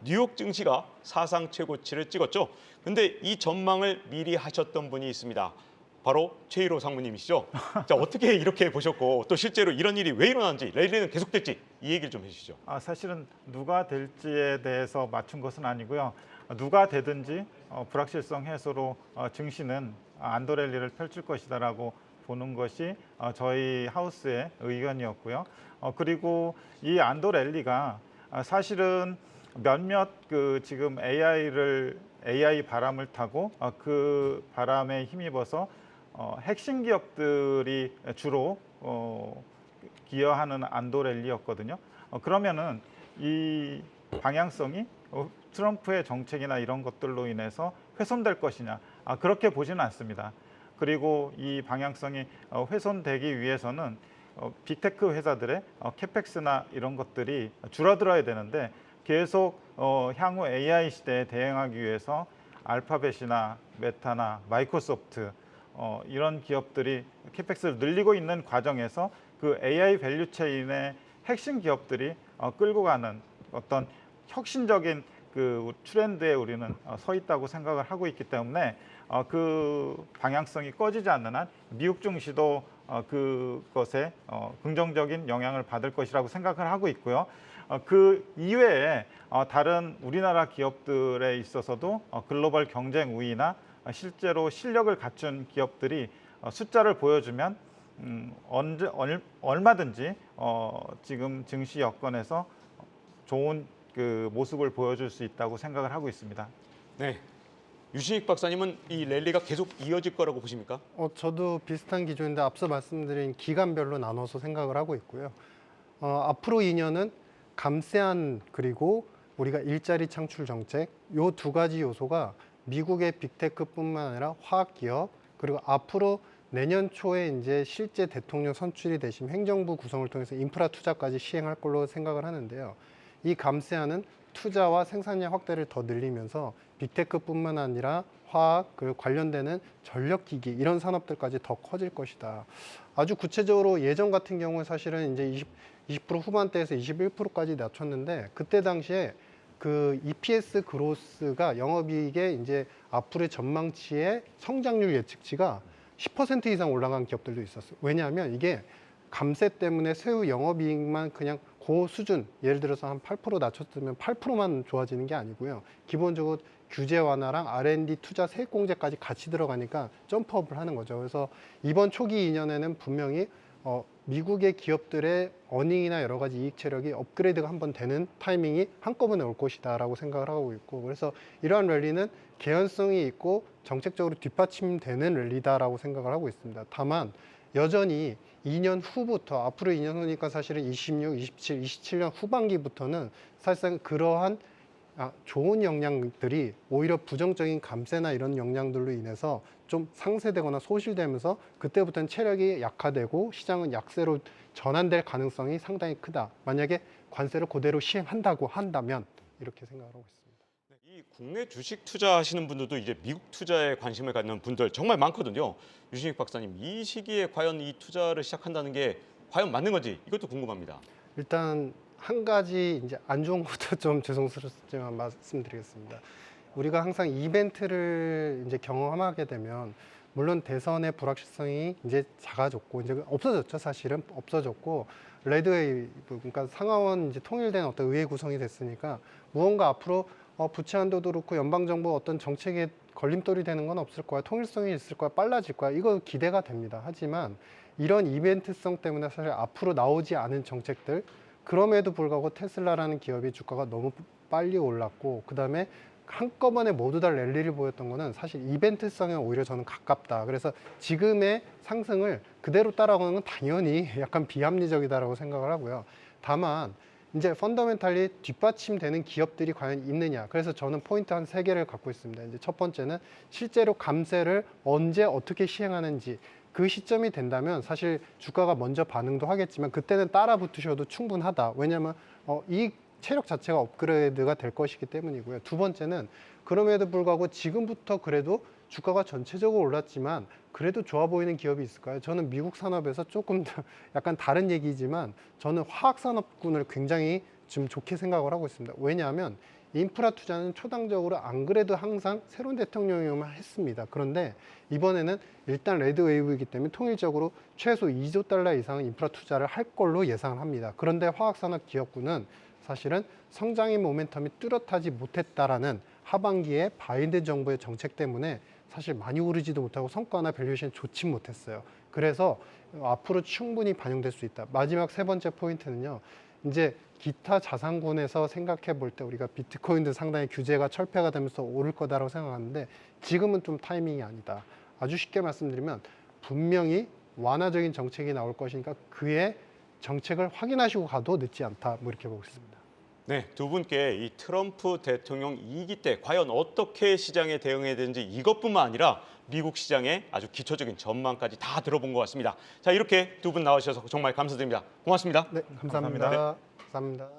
뉴욕 증시가 사상 최고치를 찍었죠. 근데 이 전망을 미리 하셨던 분이 있습니다. 바로 최일호 상무님이시죠. 자, 어떻게 이렇게 보셨고 또 실제로 이런 일이 왜 일어나는지, 랠리는 계속될지 이 얘기를 좀 해주시죠. 사실은 누가 될지에 대해서 맞춘 것은 아니고요. 누가 되든지 불확실성 해소로 증시는 안도랠리를 펼칠 것이다라고 보는 것이 저희 하우스의 의견이었고요. 그리고 이 안도랠리가 사실은 몇몇 지금 AI 바람을 타고 그 바람에 힘입어서 핵심 기업들이 주로 기여하는 안도랠리였거든요. 그러면은 이 방향성이 트럼프의 정책이나 이런 것들로 인해서 훼손될 것이냐, 그렇게 보지는 않습니다. 그리고 이 방향성이 훼손되기 위해서는 빅테크 회사들의 캐펙스나 이런 것들이 줄어들어야 되는데 계속 향후 AI 시대에 대응하기 위해서 알파벳이나 메타나 마이크로소프트 이런 기업들이 캐펙스를 늘리고 있는 과정에서 그 AI 밸류 체인의 핵심 기업들이 끌고 가는 어떤 혁신적인 그 트렌드에 우리는 서 있다고 생각을 하고 있기 때문에 그 방향성이 꺼지지 않는 한 미국 증시도 그것에 긍정적인 영향을 받을 것이라고 생각을 하고 있고요. 그 이외에 다른 우리나라 기업들에 있어서도 글로벌 경쟁 우위나 실제로 실력을 갖춘 기업들이 숫자를 보여주면 얼마든지 지금 증시 여건에서 좋은 그 모습을 보여줄 수 있다고 생각을 하고 있습니다. 네, 유신익 박사님은 이 랠리가 계속 이어질 거라고 보십니까? 저도 비슷한 기조인데 앞서 말씀드린 기간별로 나눠서 생각을 하고 있고요. 앞으로 2년은 감세안 그리고 우리가 일자리 창출 정책 요 두 가지 요소가 미국의 빅테크뿐만 아니라 화학기업 그리고 앞으로 내년 초에 이제 실제 대통령 선출이 되신 행정부 구성을 통해서 인프라 투자까지 시행할 걸로 생각을 하는데요. 이 감세안은 투자와 생산량 확대를 더 늘리면서 빅테크뿐만 아니라 화학 그리고 관련되는 전력기기 이런 산업들까지 더 커질 것이다. 아주 구체적으로 예전 같은 경우는 사실은 이제 20% 후반대에서 21%까지 낮췄는데 그때 당시에 그 EPS 그로스가 영업이익의 이제 앞으로의 전망치의 성장률 예측치가 10% 이상 올라간 기업들도 있었어요. 왜냐하면 이게 감세 때문에 세후 영업이익만 그냥 그 수준, 예를 들어서 한 8% 낮췄으면 8%만 좋아지는 게 아니고요. 기본적으로 규제 완화랑 R&D 투자 세액 공제까지 같이 들어가니까 점프업을 하는 거죠. 그래서 이번 초기 2년에는 분명히 미국의 기업들의 어닝이나 여러 가지 이익 체력이 업그레이드가 한번 되는 타이밍이 한꺼번에 올 것이다라고 생각을 하고 있고, 그래서 이러한 랠리는 개연성이 있고 정책적으로 뒷받침되는 랠리다라고 생각을 하고 있습니다. 다만 여전히 2년 후부터 앞으로 2년 후니까 사실은 26, 27, 27년 후반기부터는 사실상 그러한 좋은 영향들이 오히려 부정적인 감세나 이런 영향들로 인해서 좀 상쇄되거나 소실되면서 그때부터는 체력이 약화되고 시장은 약세로 전환될 가능성이 상당히 크다. 만약에 관세를 그대로 시행한다고 한다면 이렇게 생각을 하고 있습니다. 이 국내 주식 투자하시는 분들도 이제 미국 투자에 관심을 갖는 분들 정말 많거든요. 유신익 박사님, 이 시기에 과연 이 투자를 시작한다는 게 과연 맞는 건지 이것도 궁금합니다. 일단 한 가지 이제 안 좋은 것도 좀 죄송스럽지만 말씀드리겠습니다. 우리가 항상 이벤트를 이제 경험하게 되면 물론 대선의 불확실성이 이제 작아졌고 이제 없어졌죠. 사실은 없어졌고 레드웨이브 그러니까 상하원 이제 통일된 어떤 의회 구성이 됐으니까 무언가 앞으로 부채 한도도 그렇고 연방 정부 어떤 정책에 걸림돌이 되는 건 없을 거야. 통일성이 있을 거야. 빨라질 거야. 이거 기대가 됩니다. 하지만 이런 이벤트성 때문에 사실 앞으로 나오지 않은 정책들 그럼에도 불구하고 테슬라라는 기업이 주가가 너무 빨리 올랐고 그다음에 한꺼번에 모두 다 랠리를 보였던 거는 사실 이벤트성에 오히려 저는 가깝다. 그래서 지금의 상승을 그대로 따라가는 건 당연히 약간 비합리적이다라고 생각을 하고요. 다만 이제 펀더멘탈리 뒷받침되는 기업들이 과연 있느냐. 그래서 저는 포인트 한 3개를 갖고 있습니다. 이제 첫 번째는 실제로 감세를 언제 어떻게 시행하는지 그 시점이 된다면 사실 주가가 먼저 반응도 하겠지만 그때는 따라 붙으셔도 충분하다. 왜냐하면 이 체력 자체가 업그레이드가 될 것이기 때문이고요. 두 번째는 그럼에도 불구하고 지금부터 그래도 주가가 전체적으로 올랐지만 그래도 좋아 보이는 기업이 있을까요? 저는 미국 산업에서 조금 더 약간 다른 얘기지만 저는 화학산업군을 굉장히 좀 좋게 생각을 하고 있습니다. 왜냐하면 인프라 투자는 초당적으로 안 그래도 항상 새로운 대통령이면 했습니다. 그런데 이번에는 일단 레드 웨이브이기 때문에 통일적으로 최소 2조 달러 이상의 인프라 투자를 할 걸로 예상을 합니다. 그런데 화학산업 기업군은 사실은 성장의 모멘텀이 뚜렷하지 못했다라는 하반기에 바이든 정부의 정책 때문에 사실 많이 오르지도 못하고 성과나 밸류에이션이 좋지 못했어요. 그래서 앞으로 충분히 반영될 수 있다. 마지막 세 번째 포인트는요. 이제 기타 자산군에서 생각해 볼 때 우리가 비트코인도 상당히 규제가 철폐가 되면서 오를 거다라고 생각하는데 지금은 좀 타이밍이 아니다. 아주 쉽게 말씀드리면 분명히 완화적인 정책이 나올 것이니까 그의 정책을 확인하시고 가도 늦지 않다. 뭐 이렇게 보고 있습니다. 네, 두 분께 이 트럼프 대통령 2기 때 과연 어떻게 시장에 대응해야 되는지 이것뿐만 아니라 미국 시장의 아주 기초적인 전망까지 다 들어본 것 같습니다. 자, 이렇게 두 분 나와주셔서 정말 감사드립니다. 고맙습니다. 네, 감사합니다. 감사합니다. 감사합니다.